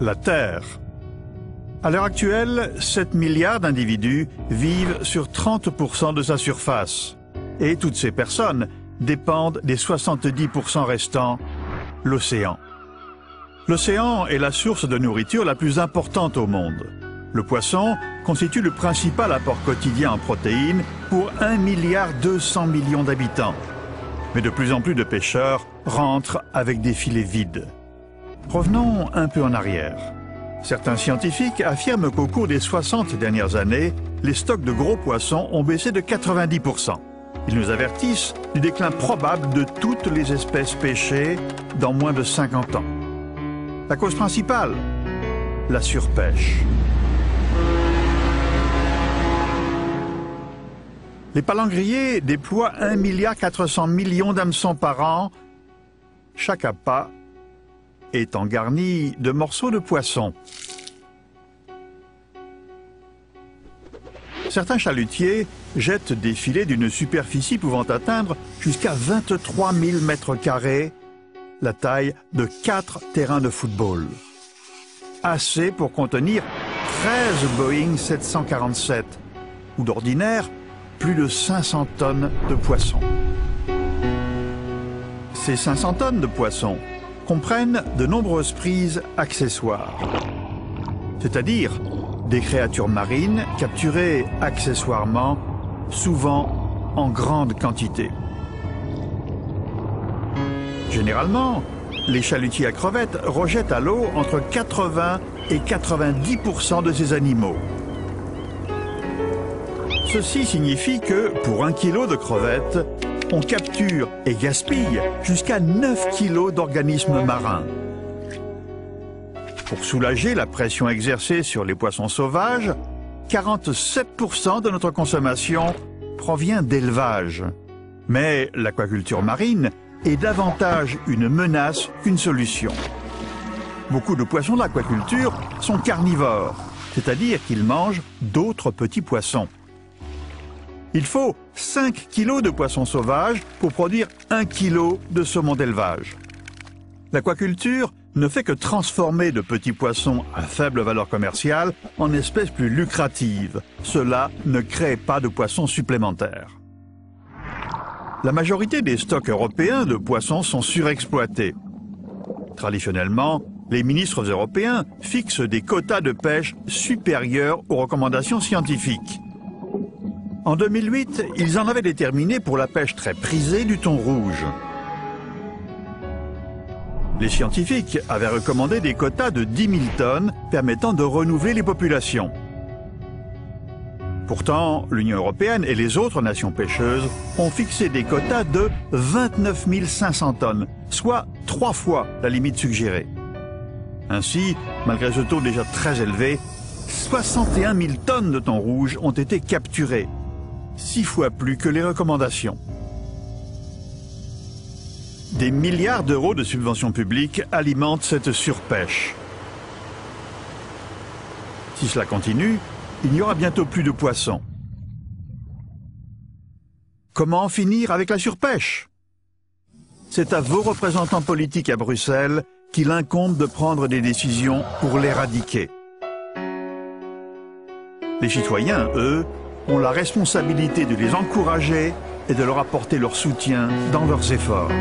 La Terre. À l'heure actuelle, 7 milliards d'individus vivent sur 30% de sa surface. Et toutes ces personnes dépendent des 70% restants, l'océan. L'océan est la source de nourriture la plus importante au monde. Le poisson constitue le principal apport quotidien en protéines pour 1,2 milliard d'habitants. Mais de plus en plus de pêcheurs rentrent avec des filets vides. Revenons un peu en arrière. Certains scientifiques affirment qu'au cours des 60 dernières années, les stocks de gros poissons ont baissé de 90%. Ils nous avertissent du déclin probable de toutes les espèces pêchées dans moins de 50 ans. La cause principale, la surpêche. Les palangriers déploient 1,4 milliard d'hameçons par an. Chaque appât étant garni de morceaux de poisson. Certains chalutiers jettent des filets d'une superficie pouvant atteindre jusqu'à 23 000 mètres carrés, la taille de 4 terrains de football. Assez pour contenir 13 Boeing 747, ou d'ordinaire, plus de 500 tonnes de poissons. Ces 500 tonnes de poissons comprennent de nombreuses prises accessoires, c'est-à-dire des créatures marines capturées accessoirement, souvent en grande quantité. Généralement, les chalutiers à crevettes rejettent à l'eau entre 80 et 90% de ces animaux. Ceci signifie que, pour 1 kilo de crevettes, on capture et gaspille jusqu'à 9 kilos d'organismes marins. Pour soulager la pression exercée sur les poissons sauvages, 47% de notre consommation provient d'élevage. Mais l'aquaculture marine est davantage une menace qu'une solution. Beaucoup de poissons de l'aquaculture sont carnivores, c'est-à-dire qu'ils mangent d'autres petits poissons. Il faut 5 kilos de poissons sauvages pour produire 1 kilo de saumon d'élevage. L'aquaculture ne fait que transformer de petits poissons à faible valeur commerciale en espèces plus lucratives. Cela ne crée pas de poissons supplémentaires. La majorité des stocks européens de poissons sont surexploités. Traditionnellement, les ministres européens fixent des quotas de pêche supérieurs aux recommandations scientifiques. En 2008, ils en avaient déterminé pour la pêche très prisée du thon rouge. Les scientifiques avaient recommandé des quotas de 10 000 tonnes permettant de renouveler les populations. Pourtant, l'Union européenne et les autres nations pêcheuses ont fixé des quotas de 29 500 tonnes, soit 3 fois la limite suggérée. Ainsi, malgré ce taux déjà très élevé, 61 000 tonnes de thon rouge ont été capturées, 6 fois plus que les recommandations. Des milliards d'euros de subventions publiques alimentent cette surpêche. Si cela continue, il n'y aura bientôt plus de poissons. Comment en finir avec la surpêche? C'est à vos représentants politiques à Bruxelles qu'il incombe de prendre des décisions pour l'éradiquer. Les citoyens, eux, ont la responsabilité de les encourager et de leur apporter leur soutien dans leurs efforts.